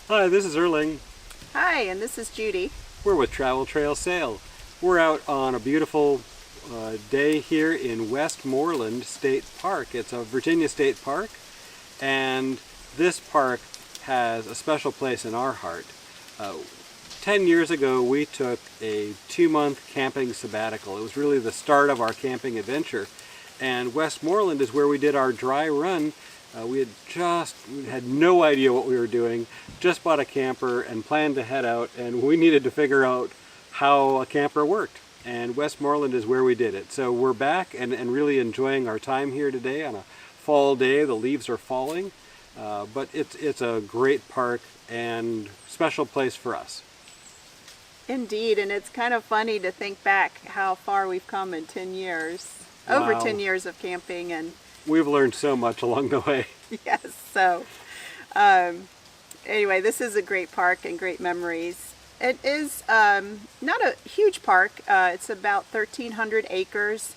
Hi, this is Erling. Hi, and this is Judy. We're with Travel Trail Sail. We're out on a beautiful day here in Westmoreland State Park. It's a Virginia state park, and this park has a special place in our heart. 10 years ago, we took a 2-month camping sabbatical. It was really the start of our camping adventure, and Westmoreland is where we did our dry run. We had no idea what we were doing, just bought a camper and planned to head out, and we needed to figure out how a camper worked. And Westmoreland is where we did it. So we're back and really enjoying our time here today on a fall day. The leaves are falling, but it's a great park and special place for us. Indeed, and it's kind of funny to think back how far we've come in 10 years. Over Wow. 10 years of camping, and We've learned so much along the way. yes, so anyway, this is a great park and great memories. It is not a huge park. It's about 1,300 acres.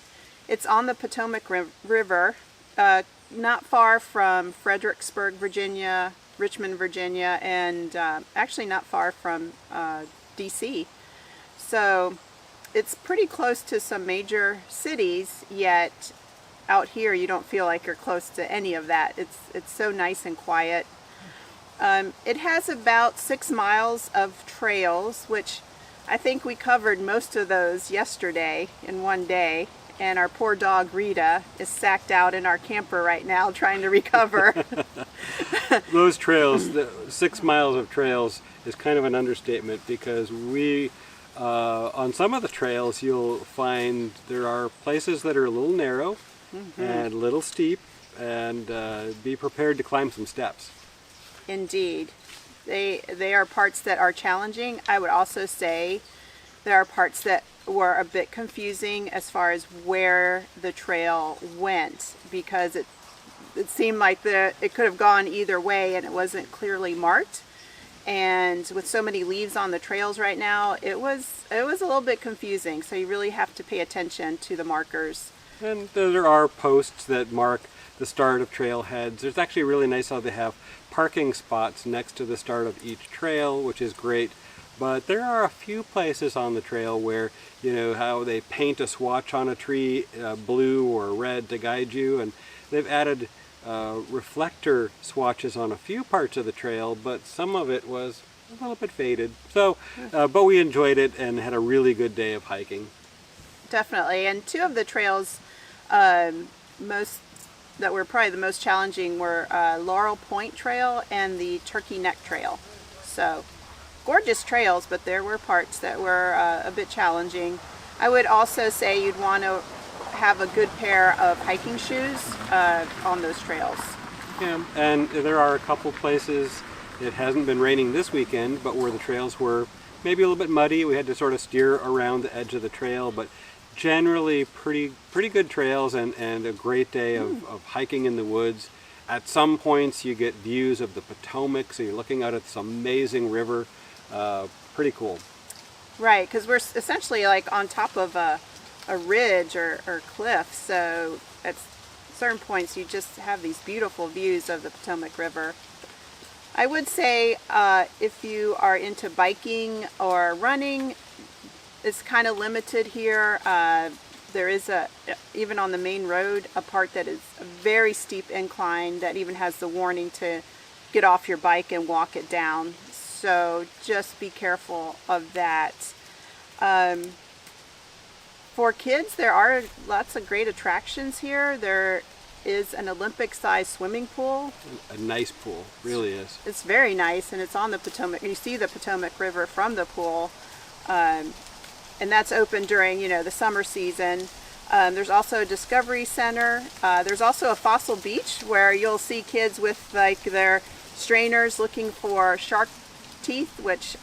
It's on the Potomac River, not far from Fredericksburg, Virginia, Richmond, Virginia, and actually not far from DC. So it's pretty close to some major cities, yet out here you don't feel like you're close to any of that. It's so nice and quiet. It has about 6 miles of trails, which I think we covered most of those yesterday in one day, and our poor dog Rita is sacked out in our camper right now trying to recover. Those trails, the 6 miles of trails, is kind of an understatement, because on some of the trails you'll find there are places that are a little narrow and a little steep, and be prepared to climb some steps. Indeed. They are parts that are challenging. I would also say there are parts that were a bit confusing as far as where the trail went, because it seemed like it could have gone either way and it wasn't clearly marked. And with so many leaves on the trails right now, it was a little bit confusing. So you really have to pay attention to the markers. And there are posts that mark the start of trailheads. It's actually really nice how they have parking spots next to the start of each trail, which is great. But there are a few places on the trail where, how they paint a swatch on a tree, blue or red, to guide you. And they've added reflector swatches on a few parts of the trail, but some of it was a little bit faded. So, but we enjoyed it and had a really good day of hiking. Definitely. And two of the trails that were probably the most challenging were Laurel Point Trail and the Turkey Neck Trail. So gorgeous trails, but there were parts that were a bit challenging. I would also say you'd want to have a good pair of hiking shoes on those trails. Yeah, and there are a couple places, it hasn't been raining this weekend, but where the trails were maybe a little bit muddy. We had to sort of steer around the edge of the trail, but generally pretty good trails and a great day of hiking in the woods. At some points you get views of the Potomac, so you're looking out at this amazing river. Pretty cool. Right, because we're essentially like on top of a ridge or cliff, so at certain points you just have these beautiful views of the Potomac River. I would say if you are into biking or running, it's kind of limited here. There is even on the main road, a part that is a very steep incline that even has the warning to get off your bike and walk it down. So just be careful of that. For kids, there are lots of great attractions here. There is an Olympic-sized swimming pool. A nice pool, really is. It's very nice, and it's on the Potomac. You see the Potomac River from the pool. And that's open during, the summer season. There's also a Discovery Center. There's also a Fossil Beach where you'll see kids with their strainers looking for shark teeth, which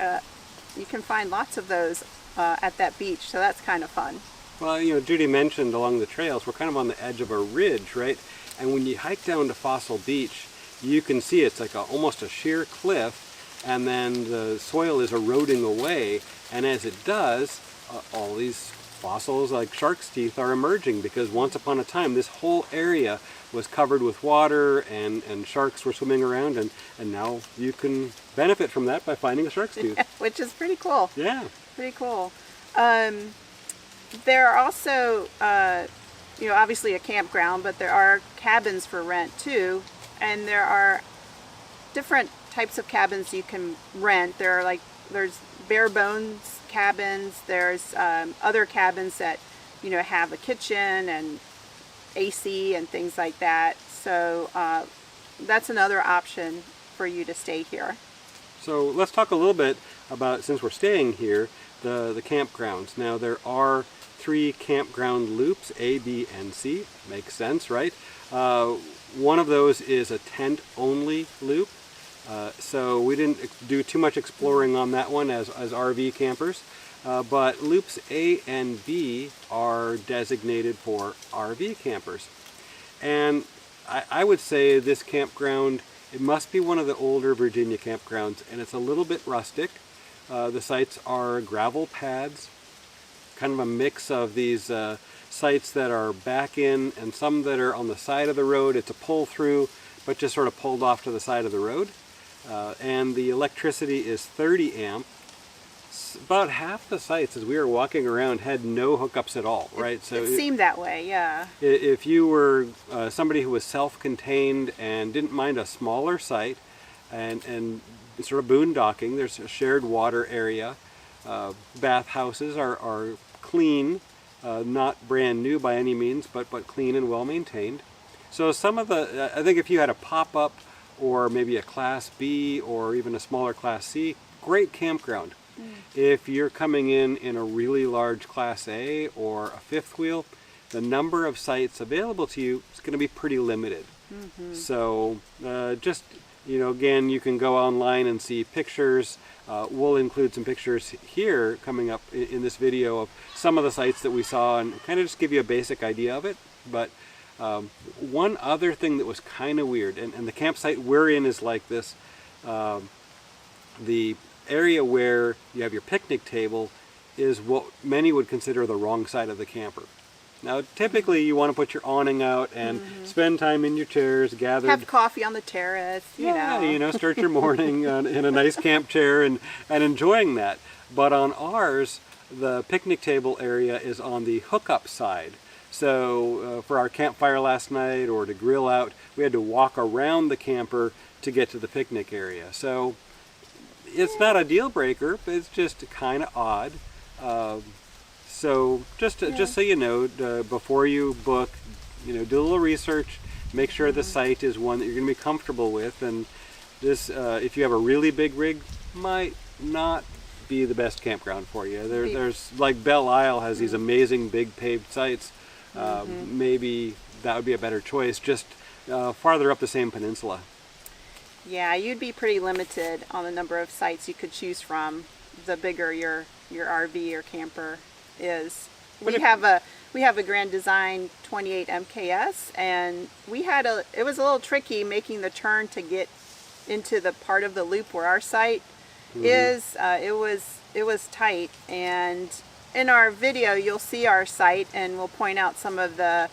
you can find lots of those at that beach. So that's kind of fun. Well, Judy mentioned along the trails, we're kind of on the edge of a ridge, right? And when you hike down to Fossil Beach, you can see it's like almost a sheer cliff, and then the soil is eroding away, and as it does, all these fossils like shark's teeth are emerging, because once upon a time this whole area was covered with water and sharks were swimming around, and now you can benefit from that by finding a shark's tooth. Which is pretty cool. Yeah. Pretty cool. There are also, obviously a campground, but there are cabins for rent too, and there are different types of cabins you can rent. There's bare bones cabins. There's other cabins that have a kitchen and AC and things like that. So that's another option for you to stay here. So let's talk a little bit about, since we're staying here, the campgrounds. Now there are 3 campground loops, A, B, and C. Makes sense, right? One of those is a tent-only loop. So we didn't do too much exploring on that one as RV campers. But loops A and B are designated for RV campers. And I would say this campground, it must be one of the older Virginia campgrounds, and it's a little bit rustic. The sites are gravel pads, kind of a mix of these sites that are back in and some that are on the side of the road. It's a pull through, but just sort of pulled off to the side of the road. And the electricity is 30 amp. About half the sites as we were walking around had no hookups at all, right? So it seemed that way, yeah. If you were somebody who was self-contained and didn't mind a smaller site and sort of boondocking, there's a shared water area. Bath houses are clean, not brand new by any means, but clean and well maintained. So some of the, I think if you had a pop-up or maybe a Class B or even a smaller Class C, great campground. If you're coming in a really large Class A or a fifth wheel, the number of sites available to you is going to be pretty limited. So just, again, you can go online and see pictures. We'll include some pictures here coming up in this video of some of the sites that we saw and kind of just give you a basic idea of it. But one other thing that was kind of weird, and the campsite we're in is like this, the area where you have your picnic table is what many would consider the wrong side of the camper. Now, typically you want to put your awning out and spend time in your chairs, gathered. Have coffee on the terrace, start your morning in a nice camp chair and enjoying that. But on ours, the picnic table area is on the hookup side. So for our campfire last night or to grill out, we had to walk around the camper to get to the picnic area. So it's not a deal breaker, but it's just kind of odd. So just so you know, before you book, do a little research, make sure the site is one that you're going to be comfortable with. And this, if you have a really big rig, might not be the best campground for you. There's like Belle Isle has these amazing big paved sites. Maybe that would be a better choice, just farther up the same peninsula. Yeah, you'd be pretty limited on the number of sites you could choose from the bigger your RV or camper is. We have a Grand Design 28 MKS, and it was a little tricky making the turn to get into the part of the loop where our site is. It was tight, and in our video you'll see our site, and we'll point out some of the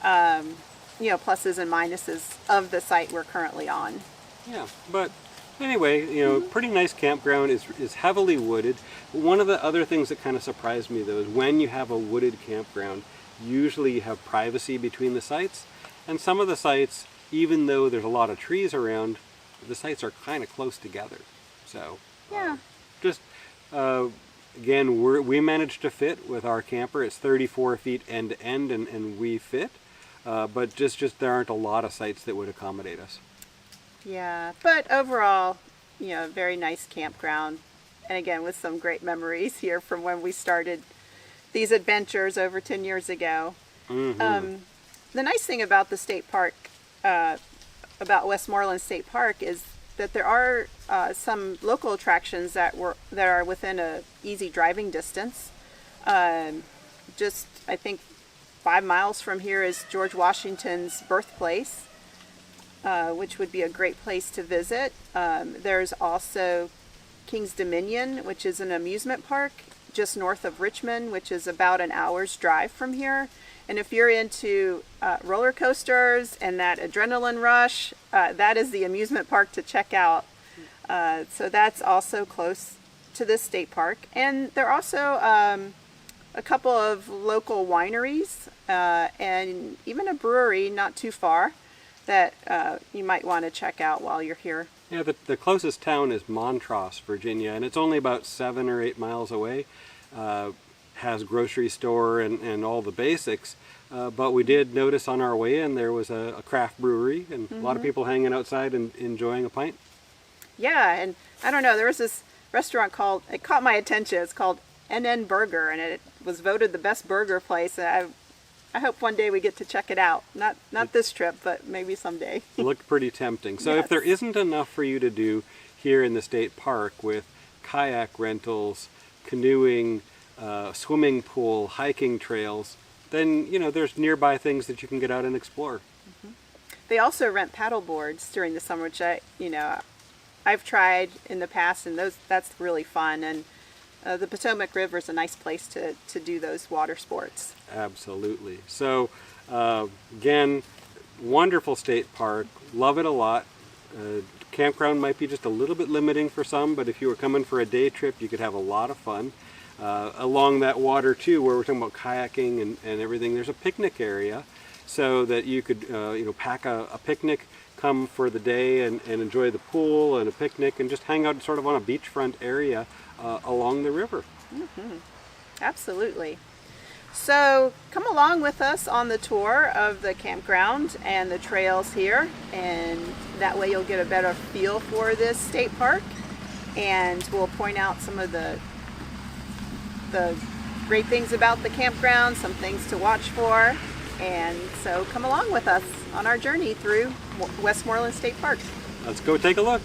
pluses and minuses of the site we're currently on. Yeah, but anyway, pretty nice campground, is heavily wooded. One of the other things that kind of surprised me, though, is when you have a wooded campground, usually you have privacy between the sites. And some of the sites, even though there's a lot of trees around, the sites are kind of close together. So, yeah. Again, we managed to fit with our camper. It's 34 feet end to end, and we fit. But just there aren't a lot of sites that would accommodate us. Yeah, but overall, very nice campground. And again, with some great memories here from when we started these adventures over 10 years ago. The nice thing about the state park, about Westmoreland State Park, is that there are some local attractions that are within a easy driving distance. Just, I think, 5 miles from here is George Washington's birthplace, which would be a great place to visit. There's also King's Dominion, which is an amusement park just north of Richmond, which is about an hour's drive from here. And if you're into roller coasters and that adrenaline rush, that is the amusement park to check out. So that's also close to this state park. And there are also a couple of local wineries and even a brewery not too far that you might want to check out while you're here. Yeah, the closest town is Montross, Virginia, and it's only about 7 or 8 miles away. Has grocery store and all the basics, but we did notice on our way in there was a craft brewery and a lot of people hanging outside and enjoying a pint. Yeah, and I don't know, there was this restaurant it caught my attention. It's called NN Burger, and it was voted the best burger place. And I hope one day we get to check it out. Not this trip, but maybe someday. Looked pretty tempting. So Yes. if there isn't enough for you to do here in the state park with kayak rentals, canoeing, swimming pool, hiking trails, then there's nearby things that you can get out and explore. They also rent paddle boards during the summer, which I've tried in the past, and that's really fun. And the Potomac River is a nice place to do those water sports. Absolutely. So again, wonderful state park. Love it a lot. Campground might be just a little bit limiting for some, but if you were coming for a day trip, you could have a lot of fun. Along that water too, where we're talking about kayaking and everything, there's a picnic area so that you could pack a picnic, come for the day and enjoy the pool and a picnic and just hang out sort of on a beachfront area along the river. Absolutely. So come along with us on the tour of the campground and the trails here, and that way you'll get a better feel for this state park, and we'll point out some of the great things about the campground, some things to watch for. And so come along with us on our journey through Westmoreland State Park. Let's go take a look.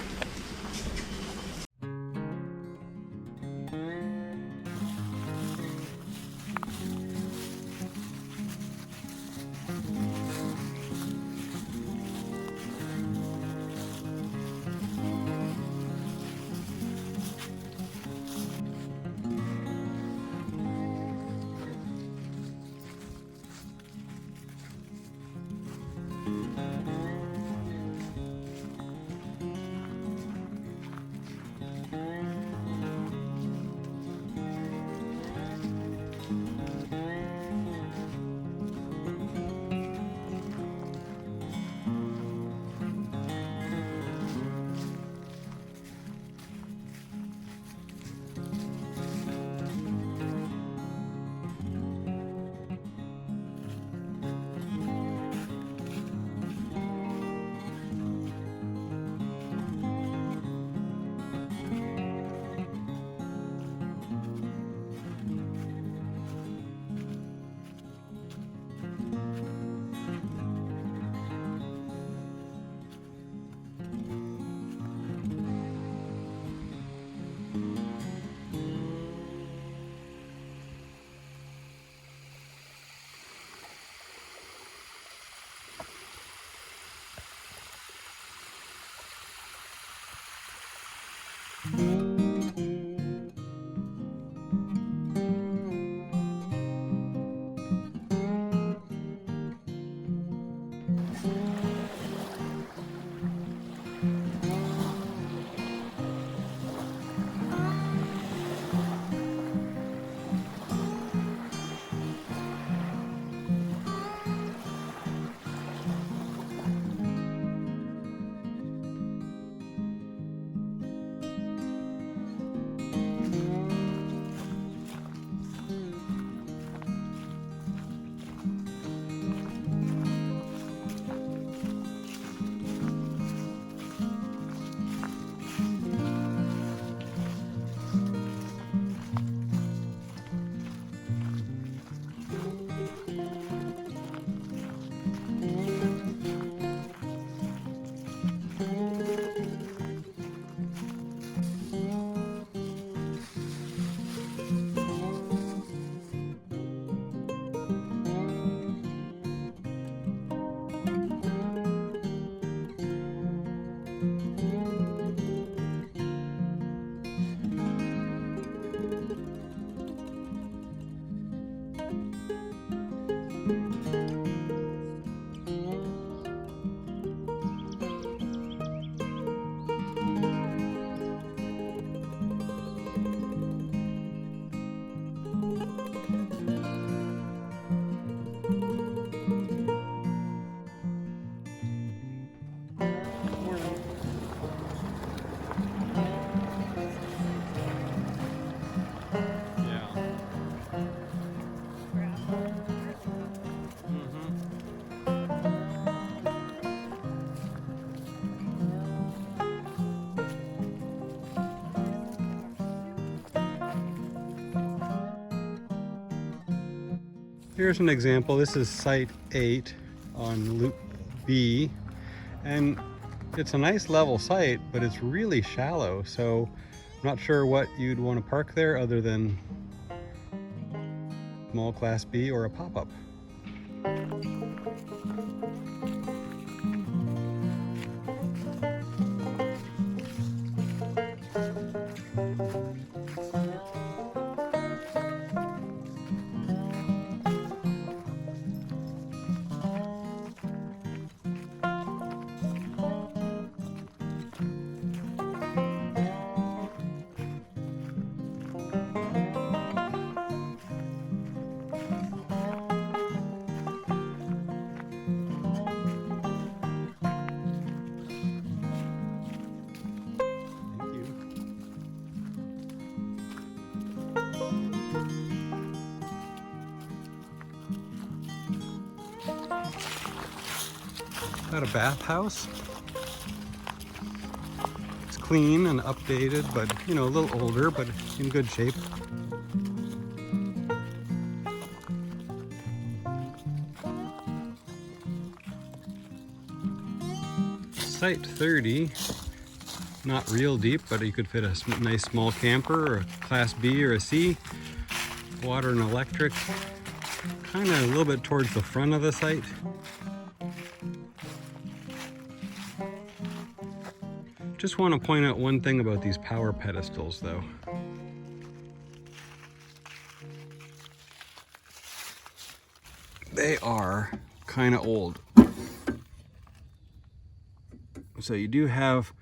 Here's an example. This is Site 8 on Loop B, and it's a nice level site, but it's really shallow, so I'm not sure what you'd want to park there other than small Class B or a pop-up. Got a bathhouse. It's clean and updated, but you know, a little older, but in good shape. Site 30, not real deep, but you could fit a nice small camper or a Class B or a C. Water and electric, kind of a little bit towards the front of the site. Just want to point out one thing about these power pedestals though. They are kind of old. So you do have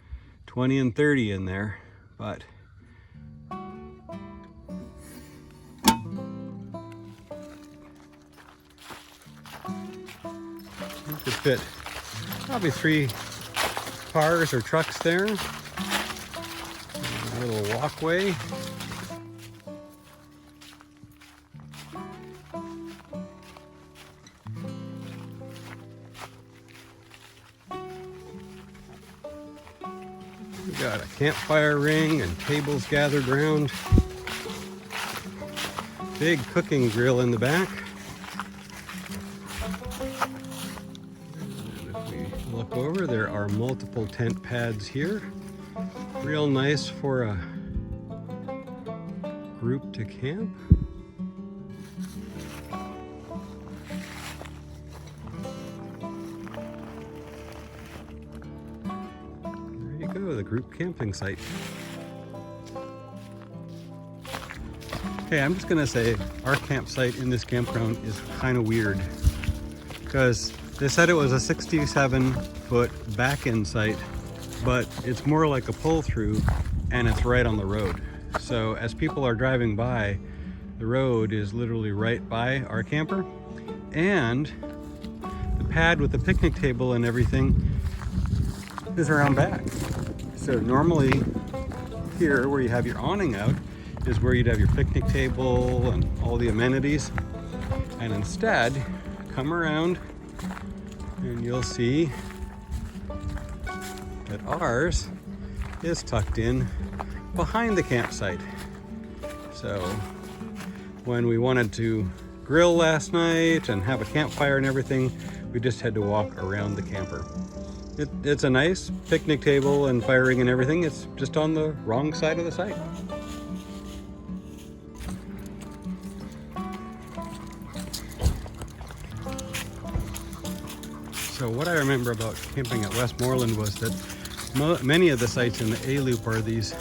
20 and 30 in there, but you could fit probably 3 cars or trucks there. A little walkway. We got a campfire ring and tables gathered around. Big cooking grill in the back. Look over, there are multiple tent pads here. Real nice for a group to camp. There you go, the group camping site. Okay, I'm just gonna say our campsite in this campground is kind of weird because they said it was a 67-foot back-end site, but it's more like a pull-through and it's right on the road. So as people are driving by, the road is literally right by our camper, and the pad with the picnic table and everything is around back. So normally here where you have your awning out is where you'd have your picnic table and all the amenities, and instead come around and you'll see that ours is tucked in behind the campsite. So when we wanted to grill last night and have a campfire and everything, we just had to walk around the camper. It's a nice picnic table and firing and everything. It's just on the wrong side of the site. So what I remember about camping at Westmoreland was that many of the sites in the A-loop are these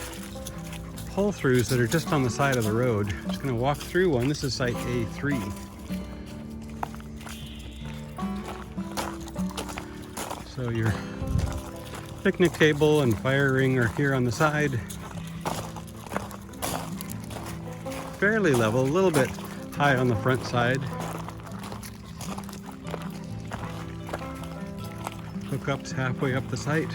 pull-throughs that are just on the side of the road. I'm just going to walk through one. This is site A3. So your picnic table and fire ring are here on the side. Fairly level, a little bit high on the front side. Hookups halfway up the site.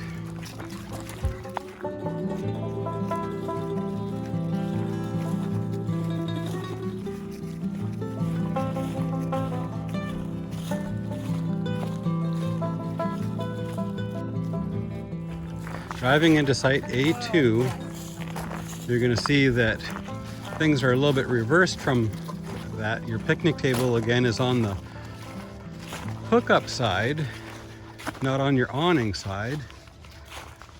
Driving into site A2, you're going to see that things are a little bit reversed from that your picnic table again is on the hookup side, not on your awning side.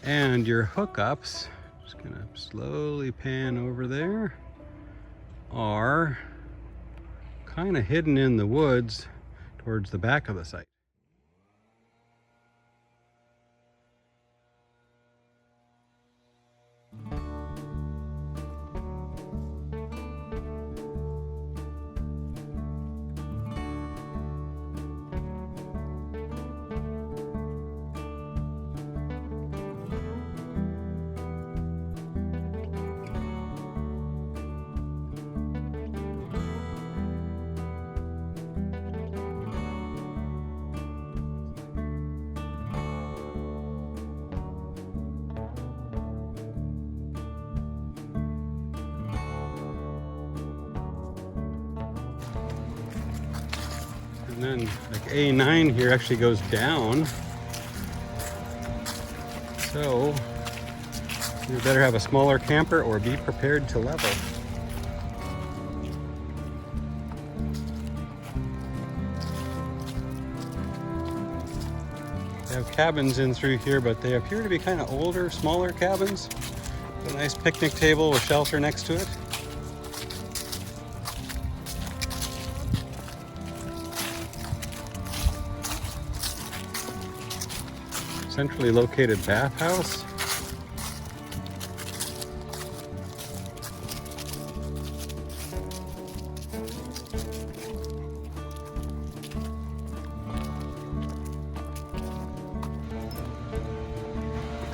And your hookups, just gonna slowly pan over there, are kind of hidden in the woods towards the back of the site. And then like A9 here actually goes down. So you better have a smaller camper or be prepared to level. They have cabins in through here, but they appear to be kind of older, smaller cabins. A nice picnic table with shelter next to it. Centrally located bathhouse.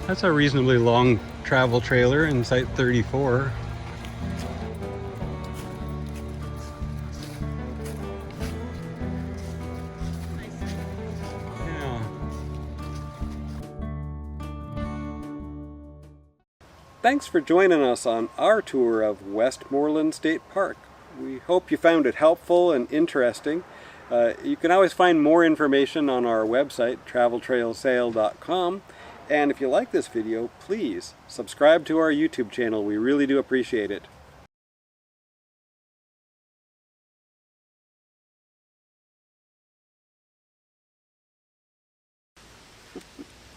That's a reasonably long travel trailer in Site 34. Thanks for joining us on our tour of Westmoreland State Park. We hope you found it helpful and interesting. You can always find more information on our website, traveltrailsail.com. And if you like this video, please subscribe to our YouTube channel. We really do appreciate it.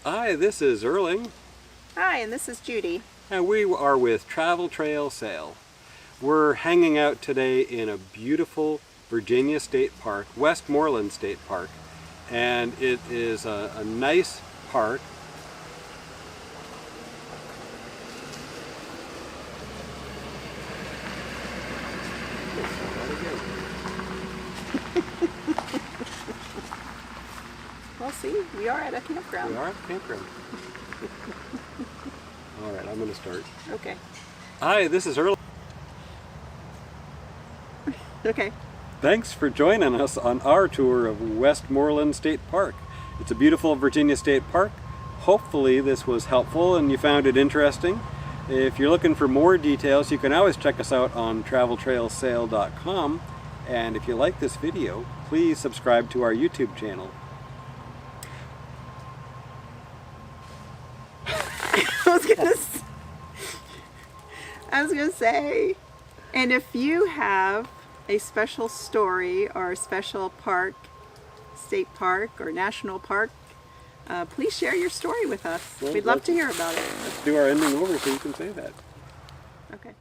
Hi, this is Erling. Hi, and this is Judy. And we are with Travel Trail Sail. We're hanging out today in a beautiful Virginia State Park, Westmoreland State Park. And it is a nice park. Well, see, we are at a campground. We are at a campground. All right, I'm going to start. Okay. Hi, this is Earl. Okay. Thanks for joining us on our tour of Westmoreland State Park. It's a beautiful Virginia State Park. Hopefully this was helpful and you found it interesting. If you're looking for more details, you can always check us out on traveltrailsail.com. And if you like this video, please subscribe to our YouTube channel. I was gonna say, and if you have a special story or a special park, state park or national park, please share your story with us. Well, we'd love to hear about it. Let's do our ending over so you can say that. Okay.